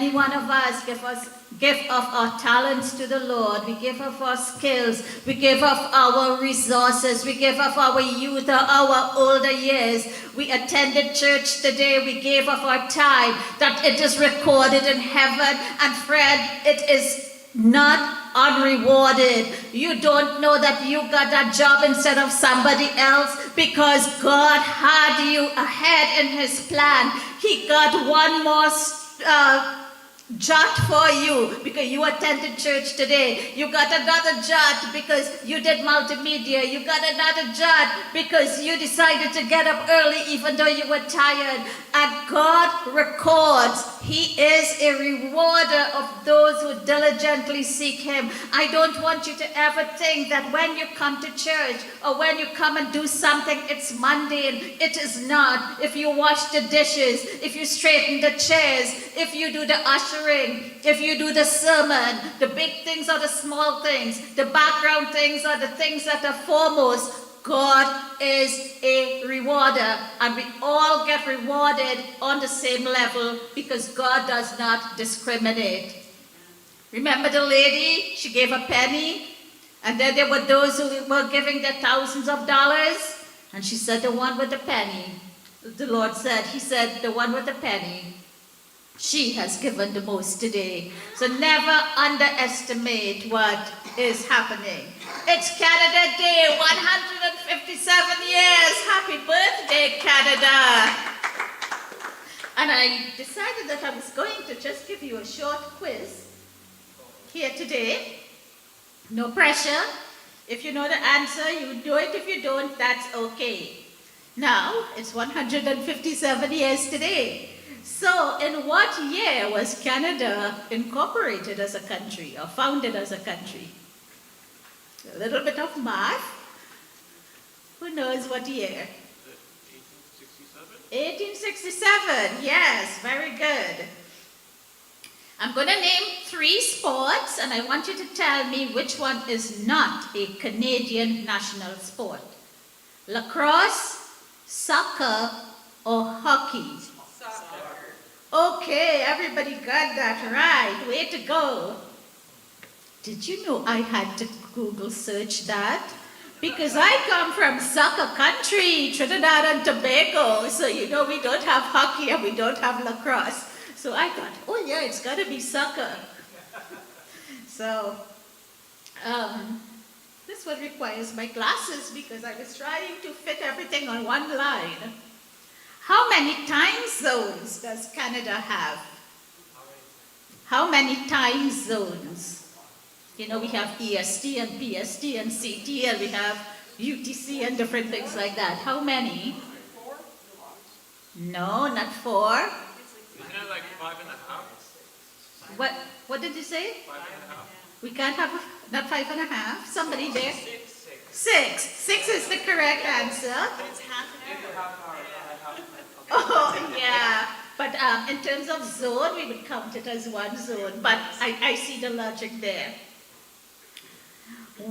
any one of us give of our talents to the Lord, we give of our skills, we give of our resources, we give of our youth or our older years, we attended church today, we gave of our time, that it is recorded in heaven, and friend, it is not unrewarded. You don't know that you got that job instead of somebody else because God had you ahead in his plan. He got one more jot for you because you attended church today. You got another jot because you did multimedia. You got another jot because you decided to get up early even though you were tired. And God records. He is a rewarder of those who diligently seek him. I don't want you to ever think that when you come to church or when you come and do something, it's mundane. It is not. If you wash the dishes, if you straighten the chairs, if you do the ushering, if you do the sermon, the big things or the small things, the background things or the things that are foremost, God is a rewarder, and we all get rewarded on the same level because God does not discriminate. Remember the lady? She gave a penny, and then there were those who were giving their thousands of dollars, and she said, the one with the penny. The Lord said, he said, the one with the penny, she has given the most today. So never underestimate what is happening. It's Canada Day, 157 years. Happy birthday, Canada. And I decided that I was going to just give you a short quiz here today. No pressure. If you know the answer, you do it. If you don't, that's okay. Now, it's 157 years today. So, in what year was Canada incorporated as a country or founded as a country? A little bit of math. Who knows what year? 1867, yes, very good. I'm going to name 3 sports, and I want you to tell me which one is not a Canadian national sport. Lacrosse, soccer, or hockey? Soccer. Okay, everybody got that right. Way to go. Did you know I had to Google search that? Because I come from soccer country, Trinidad and Tobago. So you know we don't have hockey and we don't have lacrosse. So I thought, oh yeah, it's got to be soccer. So this one requires my glasses because I was trying to fit everything on one line. How many time zones does Canada have? How many time zones? You know, we have EST and PST and CT and we have UTC and different things like that. How many? 4? No, not 4. Isn't it like 5.5? What did you say? 5.5. We can't have, not 5.5. Somebody there? 6. 6. 6 is the correct answer. It's half an hour. Oh, yeah. But in terms of zone, we would count it as one zone. But I see the logic there.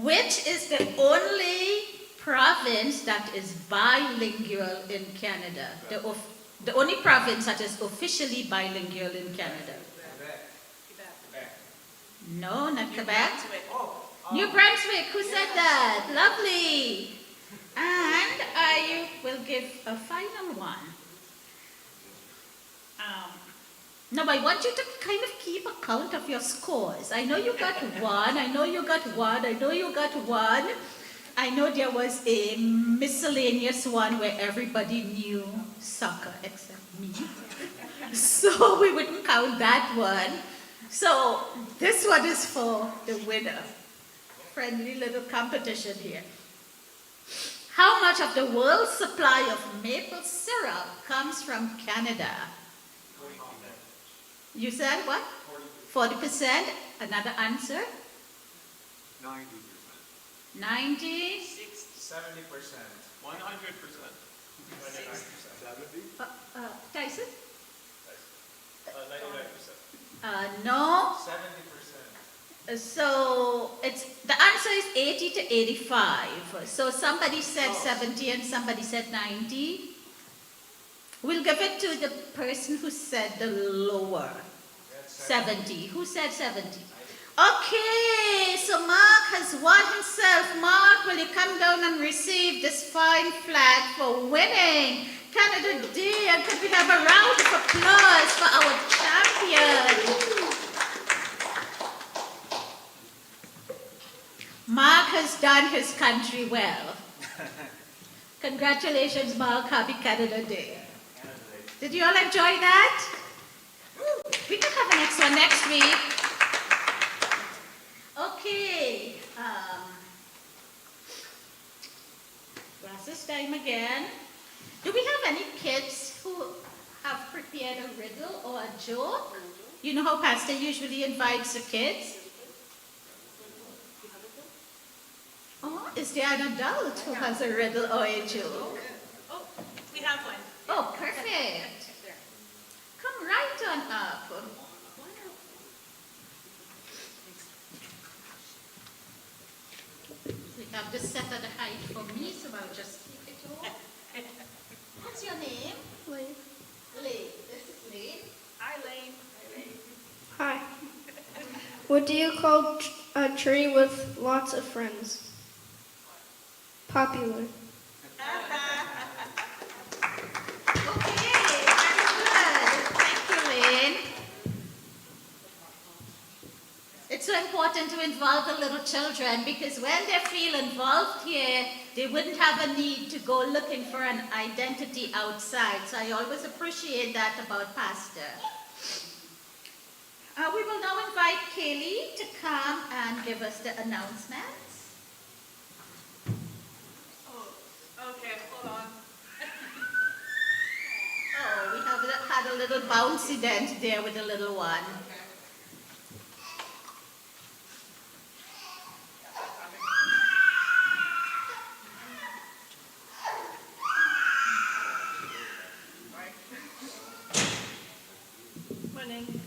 Which is the only province that is bilingual in Canada? The only province that is officially bilingual in Canada? Quebec. No, not Quebec. Brunswick. New Brunswick, who said that? Lovely. And I will give a final one. Now I want you to kind of keep a count of your scores. I know you got 1, I know you got 1, I know you got 1. I know there was a miscellaneous one where everybody knew soccer except me. So we wouldn't count that one. So this one is for the winner. Friendly little competition here. How much of the world's supply of maple syrup comes from Canada? You said what? 40%. Another answer? 90%. 90? 70%. 100%. Tyson? 99%. No. 70%. So the answer is 80 to 85. So somebody said 70 and somebody said 90. We'll give it to the person who said the lower. 70. Who said 70? Okay, so Mark has won himself. Mark, will you come down and receive this fine flag for winning Canada Day? And could we have a round of applause for our champion? Mark has done his country well. Congratulations, Mark. Happy Canada Day. Did you all enjoy that? We can have the next one next week. Okay. Glasses time again. Do we have any kids who have prepared a riddle or a joke? You know how Pastor usually invites the kids? Oh, is there an adult who has a riddle or a joke? Oh, we have one. Oh, perfect. Come right on up. We have this set at a height for me, so I'll just keep it off. What's your name? Lane. Lane. This is Lane. Hi, Lane. Hi. What do you call a tree with lots of friends? Popular. Okay, very good. Thank you, Lane. It's so important to involve the little children because when they feel involved here, they wouldn't have a need to go looking for an identity outside. So I always appreciate that about Pastor. We will now invite Kaylee to come and give us the announcements. Oh, okay, hold on. Oh, we have had a little bouncy dent there with the little one. Morning.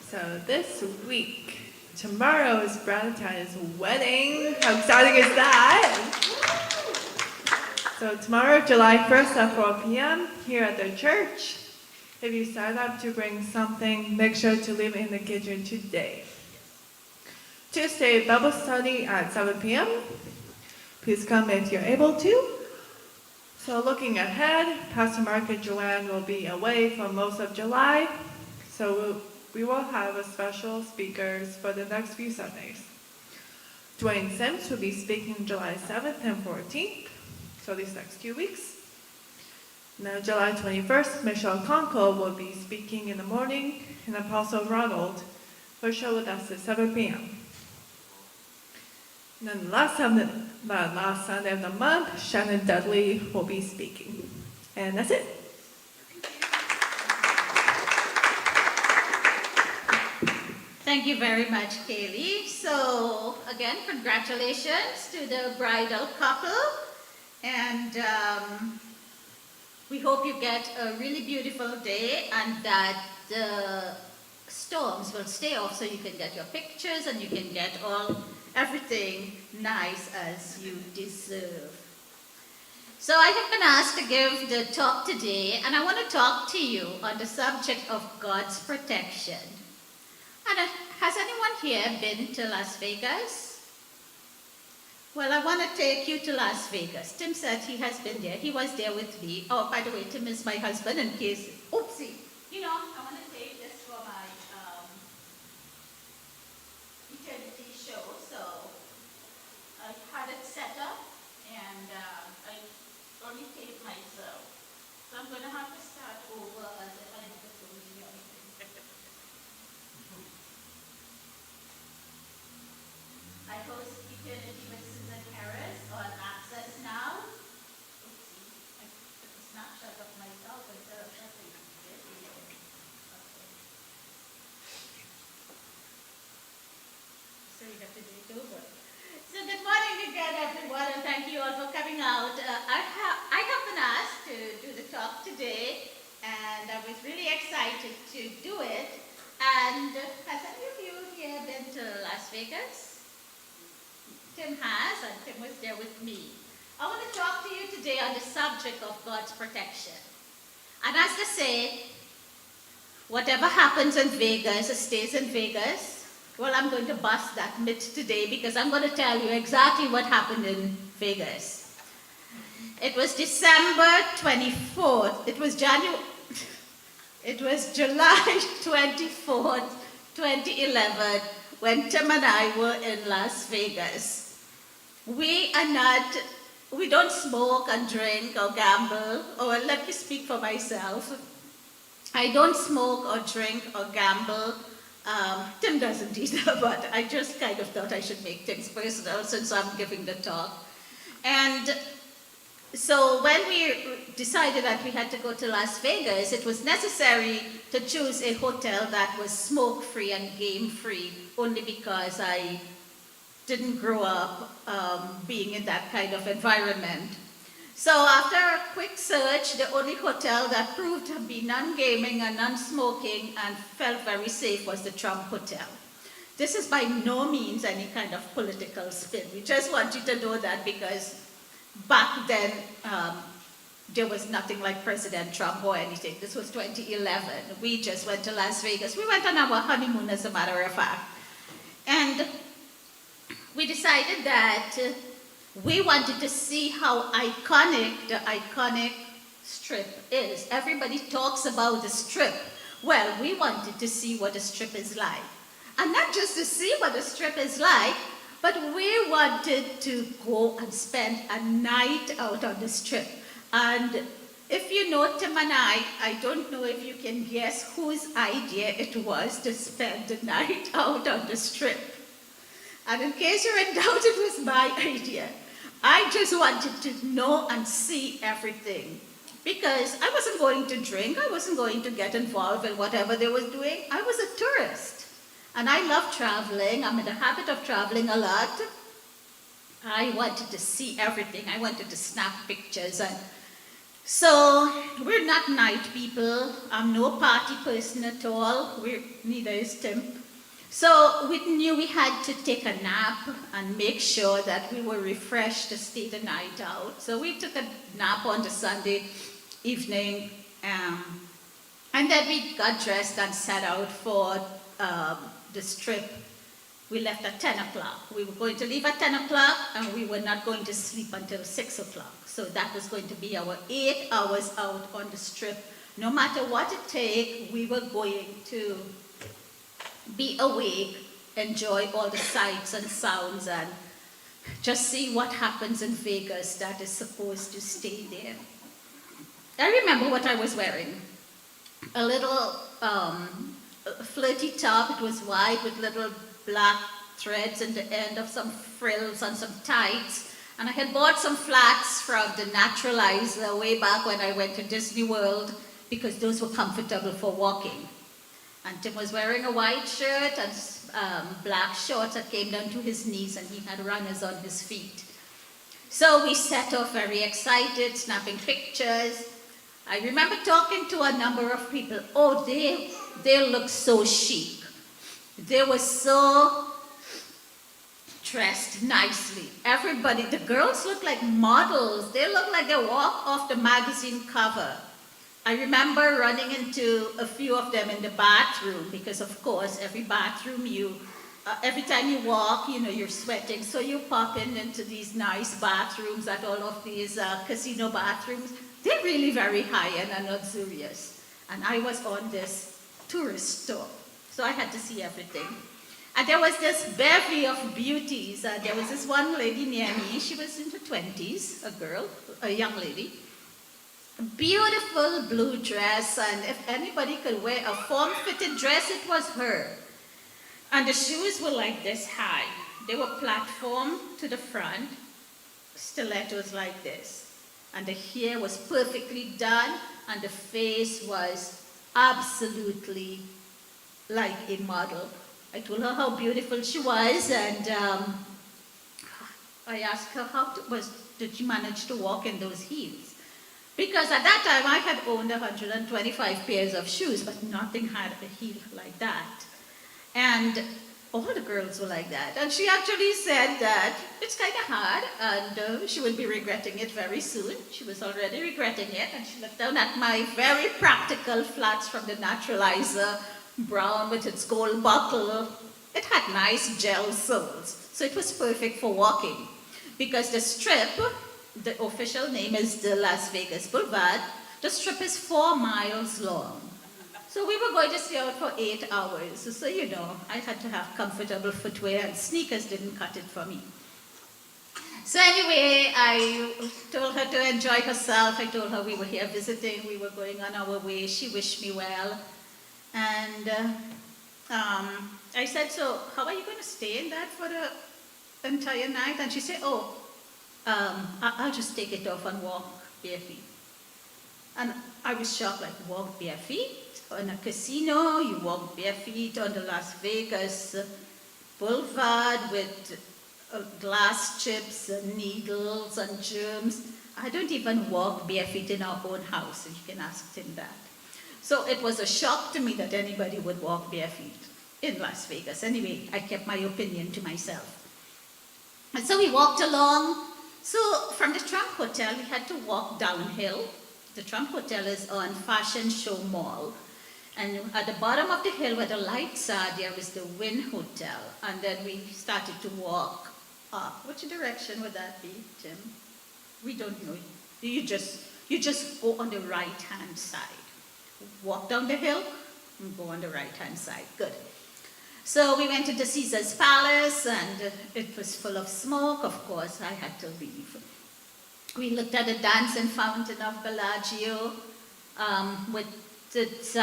So this week, tomorrow is Bradbrooke's wedding. How exciting is that? So tomorrow, July 1st at 4 p.m. here at the church. If you sign up to bring something, make sure to leave it in the kitchen today. Tuesday, Bible study at 7 p.m. Please come if you're able to. So looking ahead, Pastor Mark and Joanne will be away for most of July. So we will have a special speakers for the next few Sundays. Dwayne Sims will be speaking July 7th and 14th, so these next 2 weeks. Now July 21st, Michelle Conco will be speaking in the morning, and Apostle Ronald will show with us at 7 p.m. And then last Sunday of the month, Shannon Dudley will be speaking. And that's it. Thank you very much, Kaylee. So, again, congratulations to the bridal couple. And we hope you get a really beautiful day and that the storms will stay off so you can get your pictures and you can get everything nice as you deserve. So I have been asked to give the talk today, and I want to talk to you on the subject of God's protection. And has anyone here been to Las Vegas? Well, I want to take you to Las Vegas. Tim said he has been there. He was there with me. Oh, by the way, Tim is my husband in case, oopsie. You know, I want to take this for my eternity show. So I had it set up and I only taped myself. So I'm going to have to start over as if I never told you anything. I host Eternity with Susan Harris on Access Now. Oopsie, I took a snapshot of myself instead of showing this video. Okay. So you have to do it over. So good morning again, everyone, and thank you all for coming out. I have been asked to do the talk today, and I was really excited to do it. And has any of you here been to Las Vegas? Tim has, and Tim was there with me. I want to talk to you today on the subject of God's protection. And as they say, Whatever happens in Vegas, it stays in Vegas. Well, I'm going to bust that myth today because I'm going to tell you exactly what happened in Vegas. It was December 24th. It was July 24th, 2011, when Tim and I were in Las Vegas. We don't smoke and drink or gamble, or let me speak for myself. I don't smoke or drink or gamble. Tim doesn't either, but I just kind of thought I should make things personal since I'm giving the talk. And so when we decided that we had to go to Las Vegas, it was necessary to choose a hotel that was smoke-free and game-free, only because I didn't grow up being in that kind of environment. So after a quick search, the only hotel that proved to be non-gaming and non-smoking and felt very safe was the Trump Hotel. This is by no means any kind of political spin. We just want you to know that because back then, there was nothing like President Trump or anything. This was 2011. We just went to Las Vegas. We went on our honeymoon, as a matter of fact. And we decided that we wanted to see how iconic the iconic Strip is. Everybody talks about the Strip. Well, we wanted to see what the Strip is like. And not just to see what the Strip is like, but we wanted to go and spend a night out on the Strip. And if you know Tim and I don't know if you can guess whose idea it was to spend the night out on the Strip. And in case you're in doubt, it was my idea. I just wanted to know and see everything. Because I wasn't going to drink, I wasn't going to get involved in whatever they were doing. I was a tourist. And I love traveling. I'm in the habit of traveling a lot. I wanted to see everything. I wanted to snap pictures. And so we're not night people. I'm no party person at all. Neither is Tim. So we knew we had to take a nap and make sure that we were refreshed to stay the night out. So we took a nap on the Sunday evening. And then we got dressed and set out for the Strip. We left at 10 o'clock. We were going to leave at 10 o'clock and we were not going to sleep until 6 o'clock. So that was going to be our 8 hours out on the Strip. No matter what it takes, we were going to be awake, enjoy all the sights and sounds, and just see what happens in Vegas that is supposed to stay there. I remember what I was wearing. A little flirty top. It was white with little black threads in the end of some frills and some tights. And I had bought some flats from the Naturalizer way back when I went to Disney World because those were comfortable for walking. And Tim was wearing a white shirt and black shorts that came down to his knees, and he had runners on his feet. So we set off very excited, snapping pictures. I remember talking to a number of people. Oh, they look so chic. They were so dressed nicely. Everybody, the girls looked like models. They looked like they walked off the magazine cover. I remember running into a few of them in the bathroom because, of course, every bathroom every time you walk, you're sweating. So you pop into these nice bathrooms at all of these casino bathrooms. They're really very high-end and luxurious. And I was on this tourist tour, so I had to see everything. And there was this bevy of beauties. There was this one lady near me. She was in her 20s, a young lady. A beautiful blue dress, and if anybody could wear a form-fitted dress, it was her. And the shoes were like this high. They were platform to the front, stilettos like this. And the hair was perfectly done, and the face was absolutely like a model. I told her how beautiful she was, and I asked her did she manage to walk in those heels? Because at that time I had owned 125 pairs of shoes, but nothing had a heel like that. And all the girls were like that. And she actually said that it's kind of hard and she would be regretting it very soon. She was already regretting it, and she looked down at my very practical flats from the naturalizer, brown with its gold buckle. It had nice gel soles, so it was perfect for walking. Because the strip, the official name is the Las Vegas Boulevard, the strip is 4 miles long. So we were going to stay out for 8 hours. So, you know, I had to have comfortable footwear, and sneakers didn't cut it for me. So anyway, I told her to enjoy herself. I told her we were here visiting. We were going on our way. She wished me well. And I said, so how are you going to stay in that for the entire night? And she said, oh, I'll just take it off and walk bare feet. And I was shocked, like, walk bare feet? In a casino, you walk bare feet on the Las Vegas Boulevard with glass chips and needles and germs. I don't even walk bare feet in our own house, and you can ask Tim that. So it was a shock to me that anybody would walk bare feet in Las Vegas. Anyway, I kept my opinion to myself. And so we walked along. So from the Trump Hotel, we had to walk downhill. The Trump Hotel is on Fashion Show Mall. And at the bottom of the hill where the lights are, there was the Wynn Hotel. And then we started to walk up. Which direction would that be, Tim? We don't know. You just go on the right-hand side. Walk down the hill and go on the right-hand side. Good. So we went to the Caesar's Palace, and it was full of smoke. Of course, I had to leave. We looked at the dancing fountain of Bellagio with its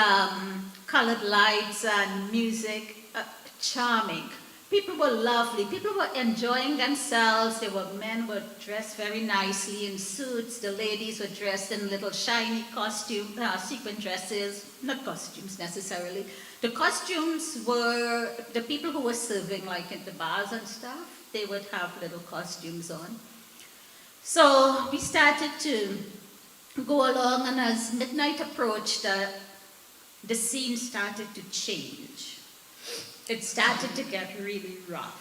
colored lights and music. Charming. People were lovely. People were enjoying themselves. Men were dressed very nicely in suits. The ladies were dressed in little shiny costume, sequin dresses. Not costumes necessarily. The costumes were the people who were serving, like at the bars and stuff. They would have little costumes on. So we started to go along, and as midnight approached, the scene started to change. It started to get really rough.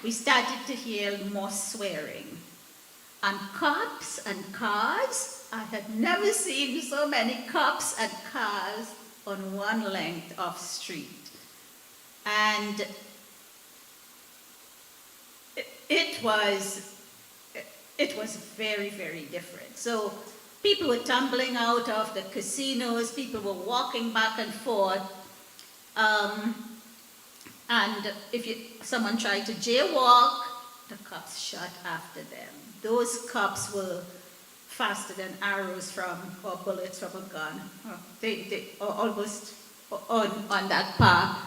We started to hear more swearing. And cops and cars. I had never seen so many cops and cars on one length of street. And it was very, very different. So people were tumbling out of the casinos, people were walking back and forth. And if someone tried to jaywalk, the cops shot after them. Those cops were faster than arrows or bullets from a gun. They are almost on that path.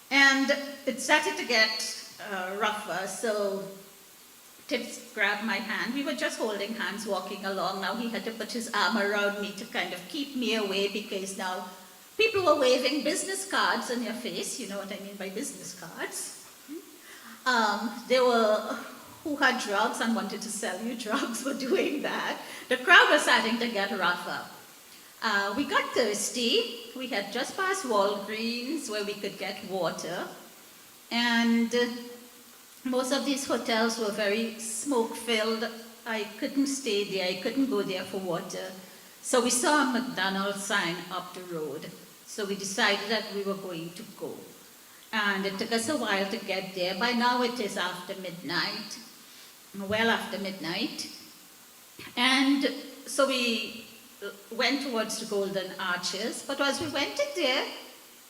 And it started to get rougher, so Tim grabbed my hand. We were just holding hands walking along. Now he had to put his arm around me to kind of keep me away, because now people were waving business cards in your face. You know what I mean by business cards. They were who had drugs and wanted to sell you drugs were doing that. The crowd was starting to get rougher. We got thirsty. We had just passed Walgreens where we could get water. And most of these hotels were very smoke-filled. I couldn't stay there. I couldn't go there for water. So we saw a McDonald's sign up the road. So we decided that we were going to go. And it took us a while to get there. By now it is after midnight, well after midnight. And so we went towards the Golden Arches. But as we went in there,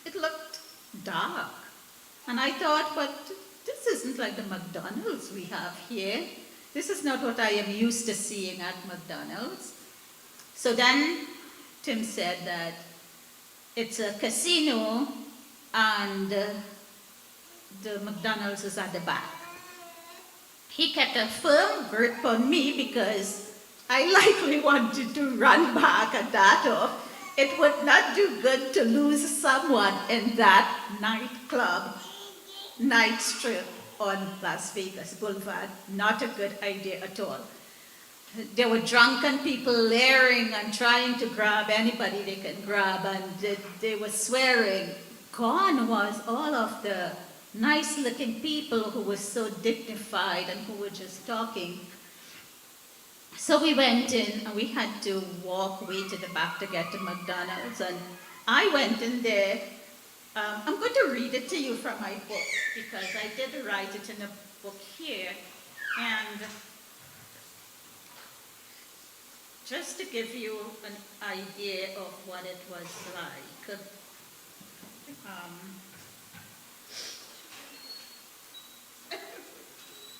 it looked dark. And I thought, but this isn't like the McDonald's we have here. This is not what I am used to seeing at McDonald's. So then Tim said that it's a casino and the McDonald's is at the back. He kept a firm grip on me because I likely wanted to run back and that off. It would not do good to lose someone in that nightclub, night strip on Las Vegas Boulevard. Not a good idea at all. There were drunken people leering and trying to grab anybody they can grab, and they were swearing. Gone was all of the nice looking people who were so dignified and who were just talking. So we went in and we had to walk way to the back to get to McDonald's, and I went in there. I'm going to read it to you from my book because I did write it in a book here, and just to give you an idea of what it was like.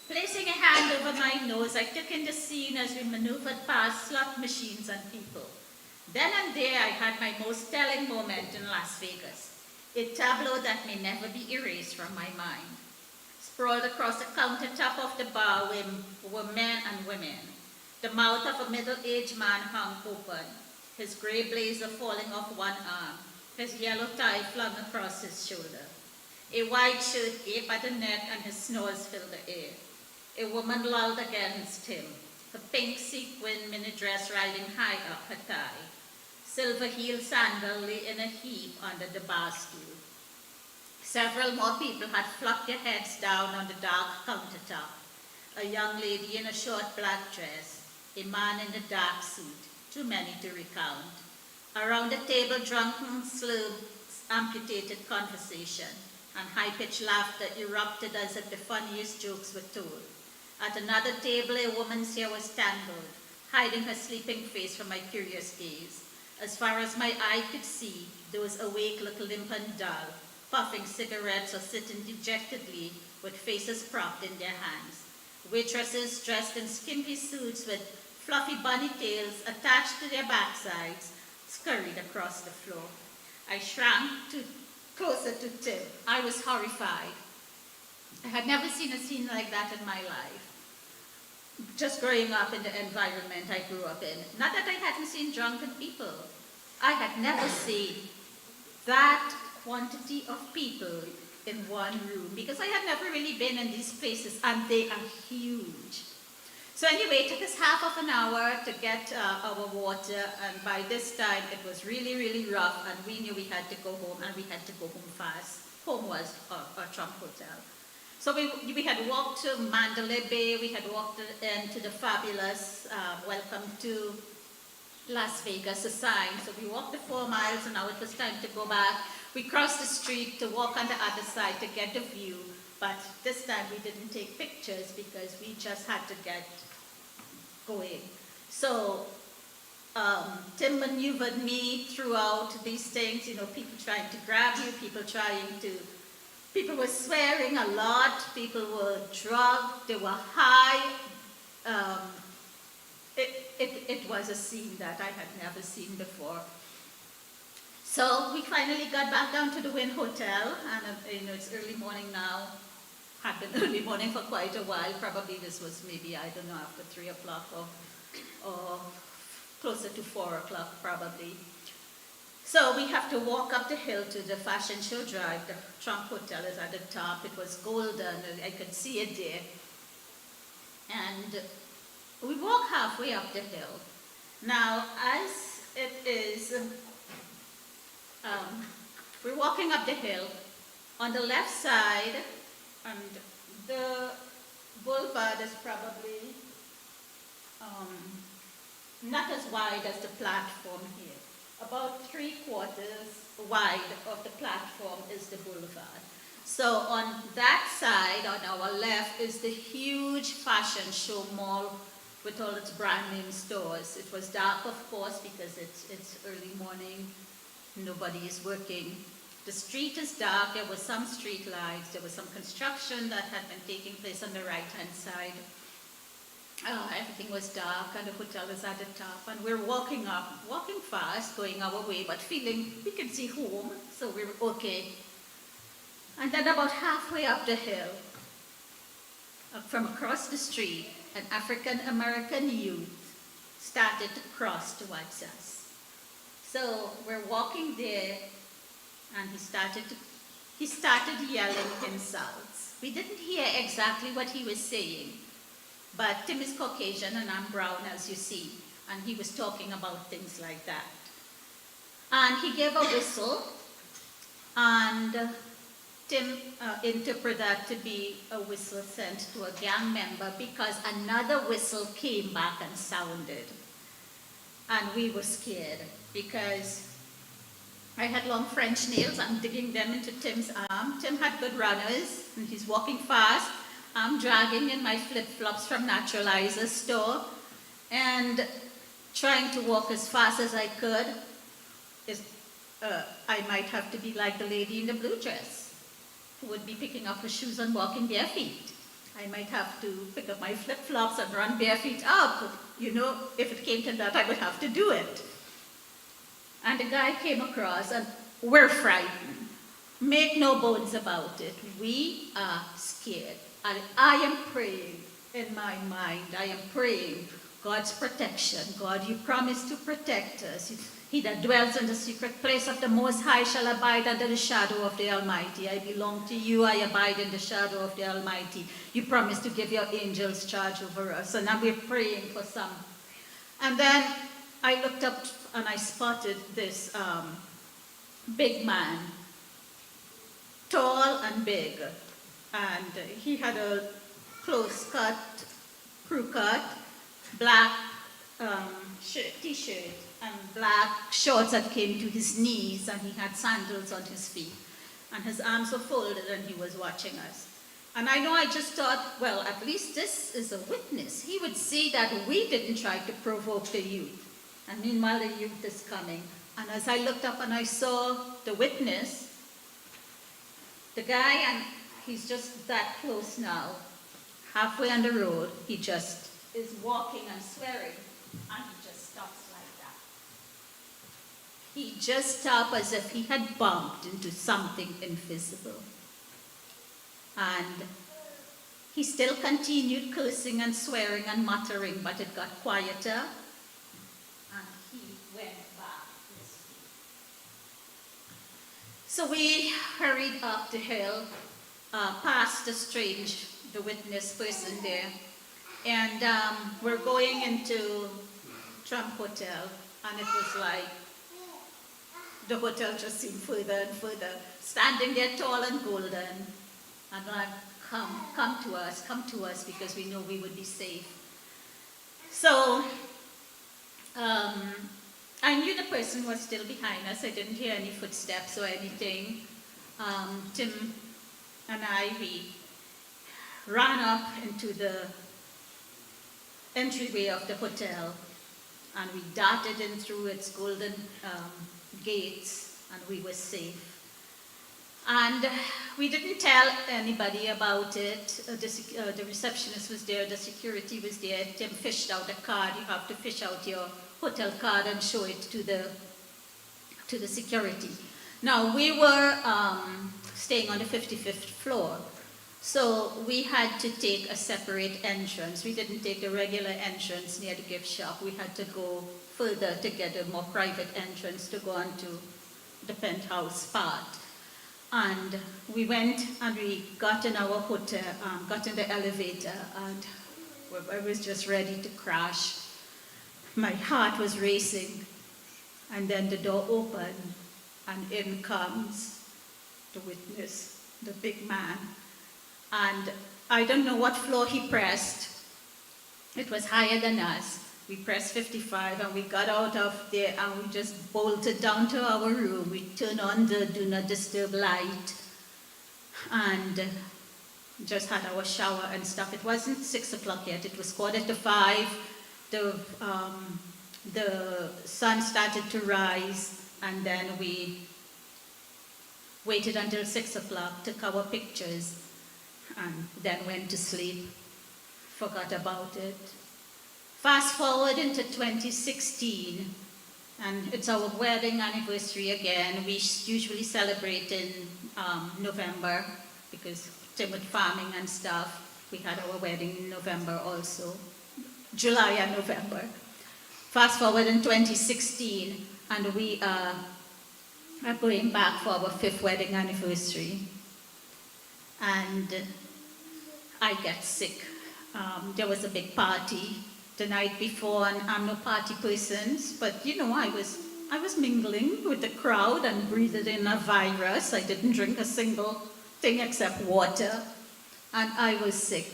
Placing a hand over my nose, I took in the scene as we maneuvered past slot machines and people. Then and there, I had my most telling moment in Las Vegas, a tableau that may never be erased from my mind. Sprawled across the countertop of the bar were men and women. The mouth of a middle-aged man hung open, his gray blazer falling off one arm, his yellow tie flung across his shoulder. A white shirt gaped at the neck and his snores filled the air. A woman lolled against him, her pink sequin mini dress riding high up her thigh. Silver-heeled sandal lay in a heap under the bar stool. Several more people had flopped their heads down on the dark countertop. A young lady in a short black dress, a man in a dark suit, too many to recount. Around the table, drunken, slow, amputated conversation and high-pitched laughter erupted as if the funniest jokes were told. At another table, a woman's hair was tangled, hiding her sleeping face from my curious gaze. As far as my eye could see, those awake looked limp and dull, puffing cigarettes or sitting dejectedly with faces propped in their hands. Waitresses dressed in skimpy suits with fluffy bunny tails attached to their backsides scurried across the floor. I shrank closer to Tim. I was horrified. I had never seen a scene like that in my life. Just growing up in the environment I grew up in. Not that I hadn't seen drunken people. I had never seen that quantity of people in one room because I had never really been in these places, and they are huge. So anyway, it took us half of an hour to get our water, and by this time it was really, really rough, and we knew we had to go home, and we had to go home fast. Home was our Trump hotel. So we had walked to Mandalay Bay, we had walked into the fabulous Welcome to Las Vegas sign. So we walked the 4 miles, and now it was time to go back. We crossed the street to walk on the other side to get the view, but this time we didn't take pictures because we just had to get going. So Tim maneuvered me throughout these things, people trying to grab you, people were swearing a lot, people were drugged, they were high. It was a scene that I had never seen before. So we finally got back down to the Wynn Hotel, and it's early morning now. Had been early morning for quite a while. Probably this was maybe, I don't know, after 3 o'clock or closer to 4 o'clock probably. So we have to walk up the hill to the fashion show drive. The Trump Hotel is at the top. It was golden. I could see it there. And we walk halfway up the hill. Now, as it is, we're walking up the hill. On the left side, and the boulevard is probably not as wide as the platform here. About 3/4 wide of the platform is the boulevard. So on that side, on our left, is the huge fashion show mall with all its brand name stores. It was dark, of course, because it's early morning. Nobody is working. The street is dark. There were some street lights. There was some construction that had been taking place on the right-hand side. Everything was dark, and the hotel is at the top. And we're walking fast, going our way, but feeling we can see home, so we're okay. And then about halfway up the hill, from across the street, an African-American youth started to cross towards us. So we're walking there, and he started yelling insults. We didn't hear exactly what he was saying, but Tim is Caucasian and I'm brown, as you see, and he was talking about things like that. And he gave a whistle, and Tim interpreted that to be a whistle sent to a gang member because another whistle came back and sounded. And we were scared because I had long French nails. I'm digging them into Tim's arm. Tim had good runners, and he's walking fast. I'm dragging in my flip-flops from Naturalizer's store and trying to walk as fast as I could. I might have to be like the lady in the blue dress who would be picking up her shoes and walking bare feet. I might have to pick up my flip-flops and run bare feet up. You know, if it came to that, I would have to do it. And a guy came across, and we're frightened. Make no bones about it. We are scared. And I am praying in my mind. I am praying God's protection. God, you promised to protect us. He that dwells in the secret place of the Most High shall abide under the shadow of the Almighty. I belong to you. I abide in the shadow of the Almighty. You promised to give your angels charge over us. And now we're praying for some. And then I looked up and I spotted this big man, tall and big. And he had a close cut, crew cut, black t-shirt and black shorts that came to his knees, and he had sandals on his feet. And his arms were folded and he was watching us. And I know I just thought, well, at least this is a witness. He would see that we didn't try to provoke the youth. And meanwhile, the youth is coming. And as I looked up and I saw the witness, the guy, and he's just that close now, halfway on the road, he just is walking and swearing, and he just stops like that. He just stopped as if he had bumped into something invisible. And he still continued cursing and swearing and muttering, but it got quieter, and he went back to his feet. So we hurried up the hill, past the witness person there, and we're going into Trump Hotel, and it was like the hotel just seemed further and further, standing there tall and golden, and like, come to us, because we know we would be safe. So I knew the person was still behind us. I didn't hear any footsteps or anything. Tim and we ran up into the entryway of the hotel, and we darted in through its golden gates, and we were safe. And we didn't tell anybody about it. The receptionist was there, the security was there. Tim fished out a card. You have to fish out your hotel card and show it to the security. Now, we were staying on the 55th floor, so we had to take a separate entrance. We didn't take the regular entrance near the gift shop. We had to go further to get a more private entrance to go onto the penthouse part. And we went and we got in our hotel, got in the elevator, and I was just ready to crash. My heart was racing, and then the door opened, and in comes the witness, the big man. And I don't know what floor he pressed. It was higher than us. We pressed 55, and we got out of there, and we just bolted down to our room. We turned on the do not disturb light, and just had our shower and stuff. It wasn't 6 o'clock yet. It was 4:45. The sun started to rise, and then we waited until 6 o'clock, took our pictures, and then went to sleep. Forgot about it. Fast forward into 2016, and it's our wedding anniversary again. We usually celebrate in November, because Tim with farming and stuff. We had our wedding in November also, July and November. Fast forward in 2016, and we are going back for our 5th wedding anniversary. And I get sick. There was a big party the night before, and I'm no party person, but you know, I was mingling with the crowd and breathed in a virus. I didn't drink a single thing except water. And I was sick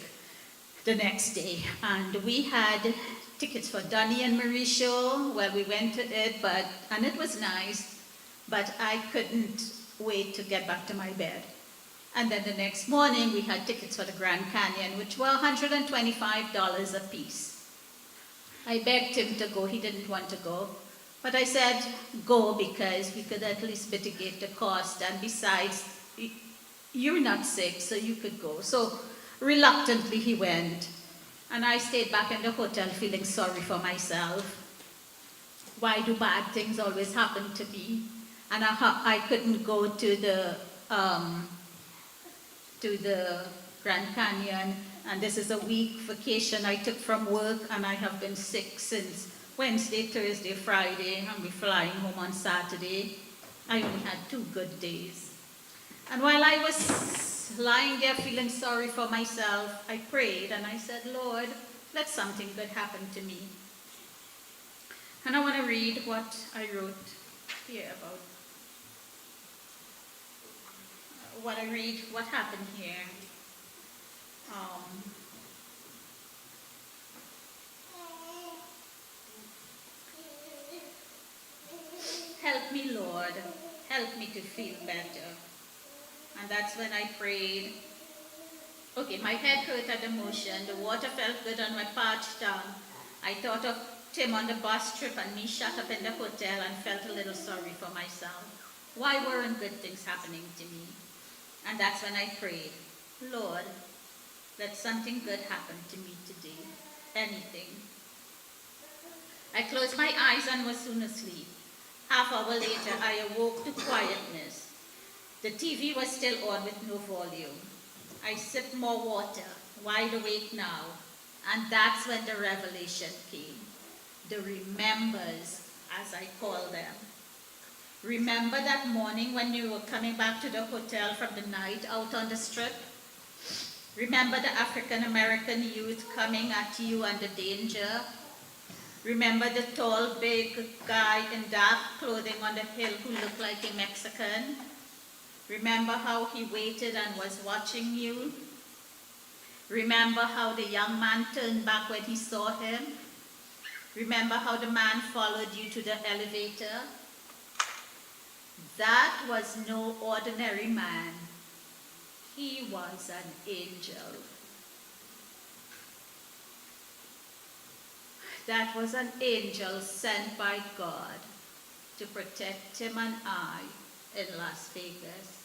the next day. And we had tickets for Donnie and Marie show. Well, we went to it, and it was nice, but I couldn't wait to get back to my bed. And then the next morning, we had tickets for the Grand Canyon, which were $125 a piece. I begged him to go. He didn't want to go. But I said, go, because we could at least mitigate the cost. And besides, you're not sick, so you could go. So reluctantly, he went. And I stayed back in the hotel feeling sorry for myself. Why do bad things always happen to me? And I couldn't go to the Grand Canyon, and this is a week vacation I took from work, and I have been sick since Wednesday, Thursday, Friday, and we're flying home on Saturday. I only had 2 good days. And while I was lying there feeling sorry for myself, I prayed and I said, Lord, let something good happen to me. And I want to read what I wrote here about what happened here. Help me, Lord. Help me to feel better. And that's when I prayed. Okay, my head hurt at the motion. The water felt good on my parched tongue. I thought of Tim on the bus trip and me shut up in the hotel and felt a little sorry for myself. Why weren't good things happening to me? And that's when I prayed, Lord, let something good happen to me today. Anything. I closed my eyes and was soon asleep. Half hour later, I awoke to quietness. The TV was still on with no volume. I sipped more water, wide awake now, and that's when the revelation came. The remembers, as I call them. Remember that morning when you were coming back to the hotel from the night out on the strip? Remember the African-American youth coming at you under danger? Remember the tall, big guy in dark clothing on the hill who looked like a Mexican? Remember how he waited and was watching you? Remember how the young man turned back when he saw him? Remember how the man followed you to the elevator? That was no ordinary man. He was an angel. That was an angel sent by God to protect him and I in Las Vegas.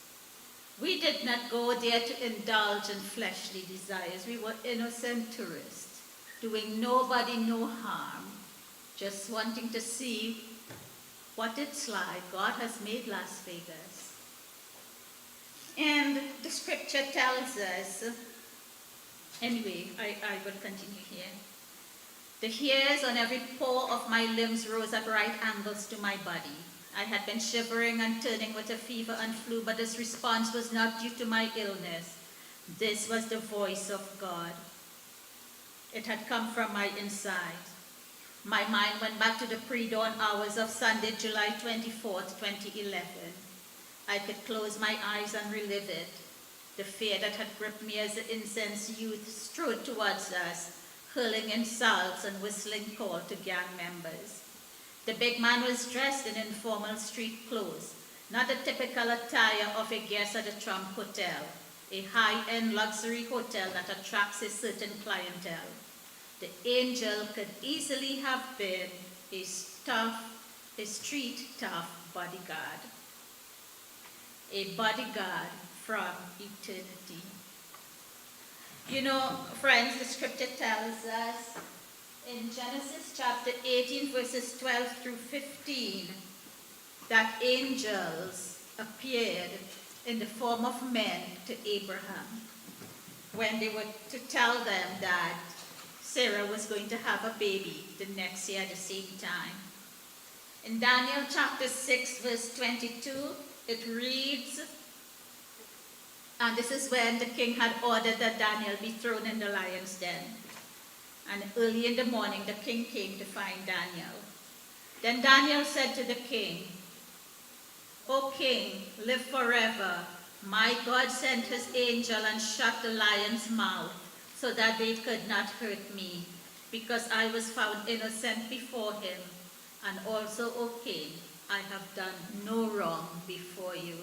We did not go there to indulge in fleshly desires. We were innocent tourists, doing nobody no harm, just wanting to see what it's like. God has made Las Vegas. And the scripture tells us, anyway, I will continue here. The hairs on every pore of my limbs rose at right angles to my body. I had been shivering and turning with a fever and flu, but this response was not due to my illness. This was the voice of God. It had come from my inside. My mind went back to the pre-dawn hours of Sunday, July 24th, 2011. I could close my eyes and relive it. The fear that had gripped me as the incensed youth strode towards us, hurling insults and whistling call to gang members. The big man was dressed in informal street clothes, not the typical attire of a guest at a Trump hotel, a high-end luxury hotel that attracts a certain clientele. The angel could easily have been a street tough bodyguard. A bodyguard from eternity. You know, friends, the scripture tells us in Genesis chapter 18, verses 12 through 15, that angels appeared in the form of men to Abraham when they were to tell them that Sarah was going to have a baby the next year at the same time. In Daniel chapter 6, verse 22, it reads, and this is when the king had ordered that Daniel be thrown in the lion's den. And early in the morning, the king came to find Daniel. Then Daniel said to the king, O king, live forever. My God sent his angel and shut the lion's mouth so that they could not hurt me, because I was found innocent before him. And also, O king, I have done no wrong before you.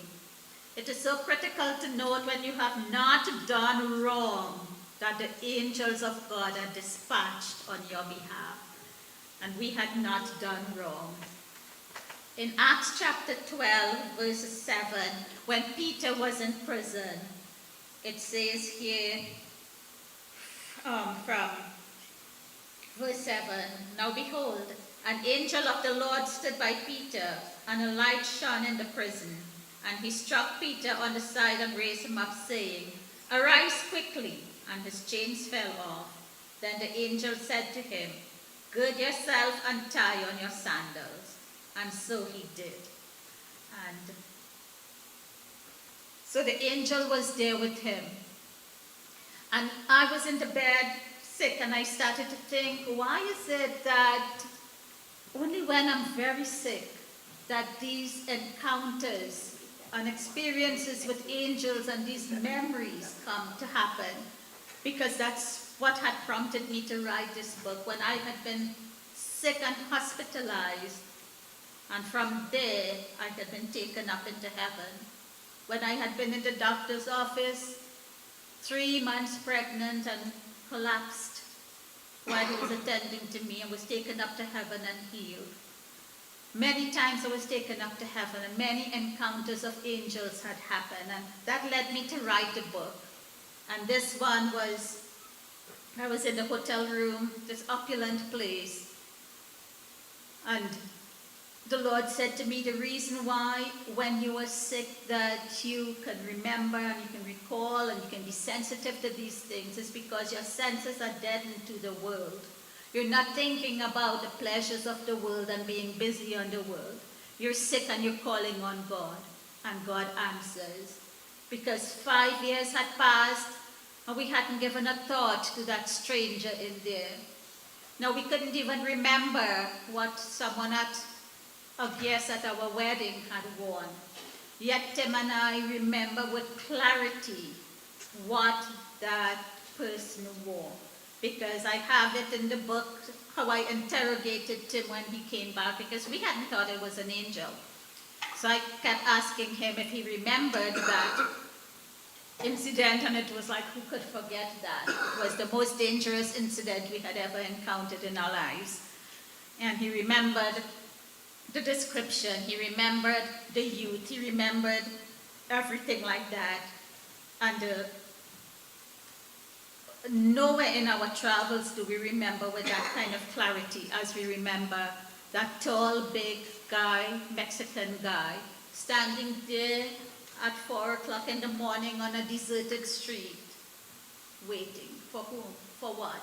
It is so critical to note when you have not done wrong that the angels of God are dispatched on your behalf. And we had not done wrong. In Acts chapter 12, verse 7, when Peter was in prison, it says here from verse 7, now behold, an angel of the Lord stood by Peter, and a light shone in the prison. And he struck Peter on the side and raised him up, saying, arise quickly. And his chains fell off. Then the angel said to him, gird yourself and tie on your sandals. And so he did. And so the angel was there with him. And I was in the bed sick, and I started to think, why is it that only when I'm very sick that these encounters and experiences with angels and these memories come to happen? Because that's what had prompted me to write this book, when I had been sick and hospitalized. And from there, I had been taken up into heaven. When I had been in the doctor's office, 3 months pregnant, and collapsed while he was attending to me, and was taken up to heaven and healed. Many times I was taken up to heaven, and many encounters of angels had happened, and that led me to write the book. And this one was, I was in the hotel room, this opulent place, and the Lord said to me, the reason why when you are sick that you can remember and you can recall and you can be sensitive to these things is because your senses are deadened to the world. You're not thinking about the pleasures of the world and being busy on the world. You're sick and you're calling on God, and God answers. Because 5 years had passed and we hadn't given a thought to that stranger in there. Now we couldn't even remember what someone of guests at our wedding had worn. Yet Tim and I remember with clarity what that person wore, because I have it in the book how I interrogated Tim when he came back, because we hadn't thought it was an angel. So I kept asking him if he remembered that incident, and it was like, who could forget that? It was the most dangerous incident we had ever encountered in our lives. And he remembered the description, he remembered the youth, he remembered everything like that. And nowhere in our travels do we remember with that kind of clarity as we remember that tall, big guy, Mexican guy, standing there at 4 o'clock in the morning on a deserted street, waiting. For whom? For what?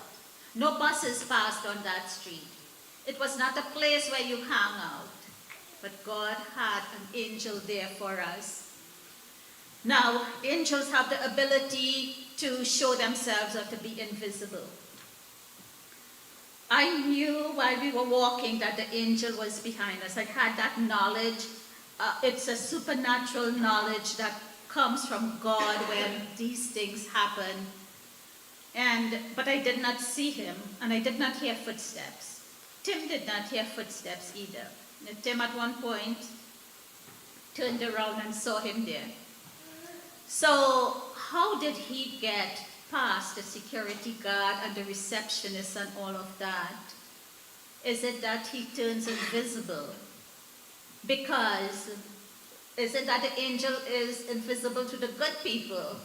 No buses passed on that street. It was not a place where you hang out, but God had an angel there for us. Now, angels have the ability to show themselves or to be invisible. I knew while we were walking that the angel was behind us. I had that knowledge. It's a supernatural knowledge that comes from God when these things happen. But I did not see him, and I did not hear footsteps. Tim did not hear footsteps either. Tim at one point turned around and saw him there. So how did he get past the security guard and the receptionist and all of that? Is it that he turns invisible? Because is it that the angel is invisible to the good people,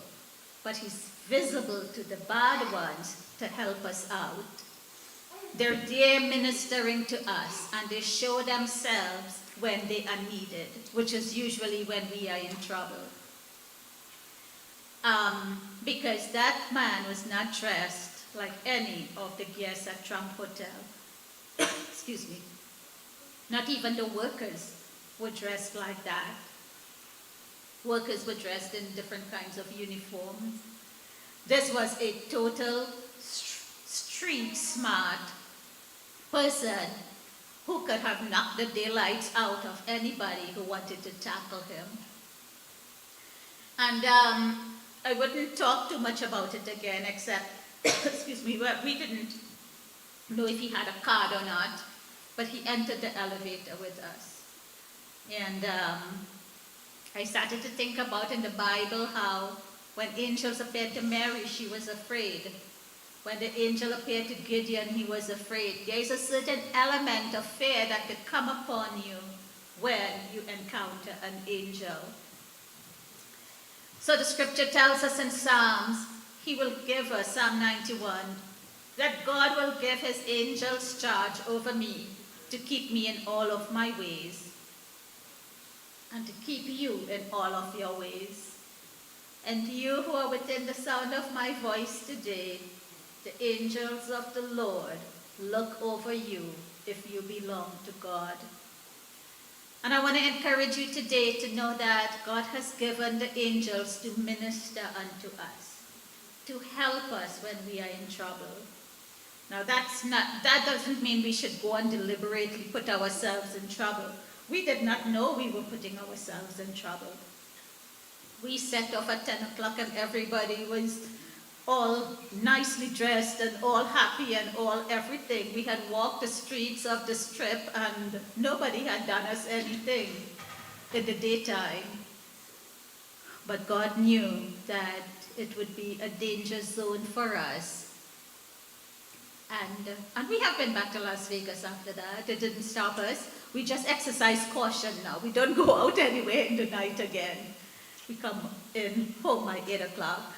but he's visible to the bad ones to help us out? They're there ministering to us, and they show themselves when they are needed, which is usually when we are in trouble. Because that man was not dressed like any of the guests at Trump Hotel. Excuse me. Not even the workers were dressed like that. Workers were dressed in different kinds of uniforms. This was a total street smart person who could have knocked the daylights out of anybody who wanted to tackle him. And I wouldn't talk too much about it again, except, excuse me, we didn't know if he had a card or not, but he entered the elevator with us. And I started to think about in the Bible how when angels appeared to Mary, she was afraid. When the angel appeared to Gideon, he was afraid. There is a certain element of fear that could come upon you when you encounter an angel. So the scripture tells us in Psalms, he will give us, Psalm 91, that God will give his angels charge over me to keep me in all of my ways and to keep you in all of your ways. And you who are within the sound of my voice today, the angels of the Lord look over you if you belong to God. And I want to encourage you today to know that God has given the angels to minister unto us, to help us when we are in trouble. Now that doesn't mean we should go and deliberately put ourselves in trouble. We did not know we were putting ourselves in trouble. We set off at 10 o'clock and everybody was all nicely dressed and all happy and all everything. We had walked the streets of the strip and nobody had done us anything in the daytime. But God knew that it would be a danger zone for us. And we have been back to Las Vegas after that. It didn't stop us. We just exercise caution now. We don't go out anywhere in the night again. We come in home by 8 o'clock.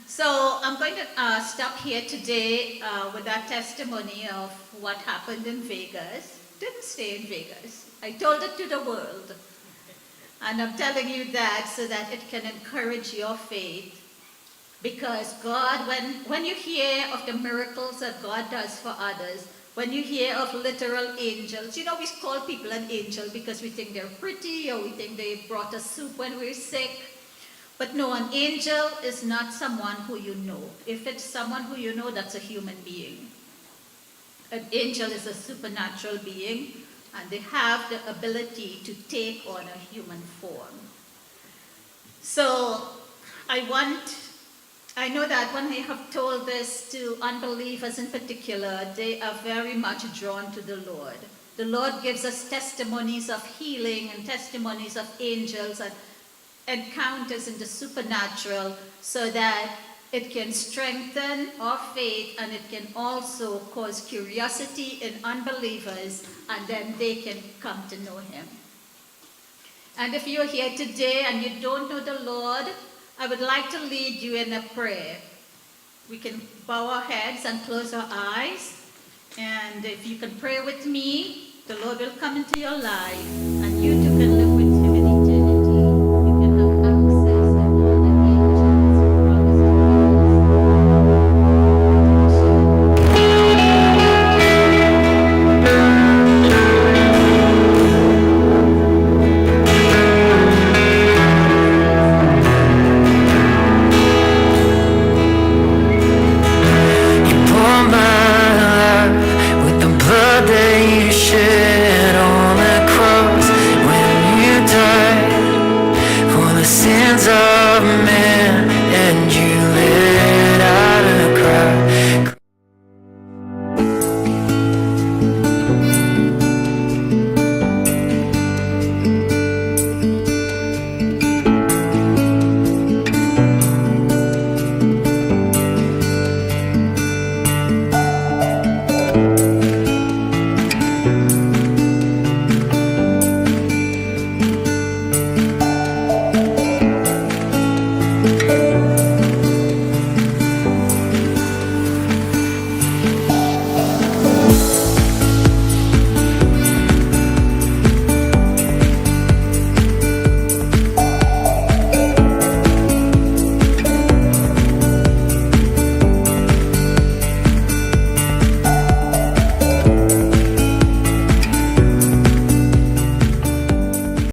So I'm going to stop here today with that testimony of what happened in Vegas. Didn't stay in Vegas. I told it to the world. And I'm telling you that so that it can encourage your faith. Because God, when you hear of the miracles that God does for others, when you hear of literal angels, you know, we call people an angel because we think they're pretty or we think they brought us soup when we're sick. But no, an angel is not someone who you know. If it's someone who you know, that's a human being. An angel is a supernatural being, and they have the ability to take on a human form. So I know that when I have told this to unbelievers in particular, they are very much drawn to the Lord. The Lord gives us testimonies of healing and testimonies of angels and encounters in the supernatural so that it can strengthen our faith and it can also cause curiosity in unbelievers and then they can come to know him. And if you're here today and you don't know the Lord, I would like to lead you in a prayer. We can bow our heads and close our eyes. And if you can pray with me, the Lord will come into your life and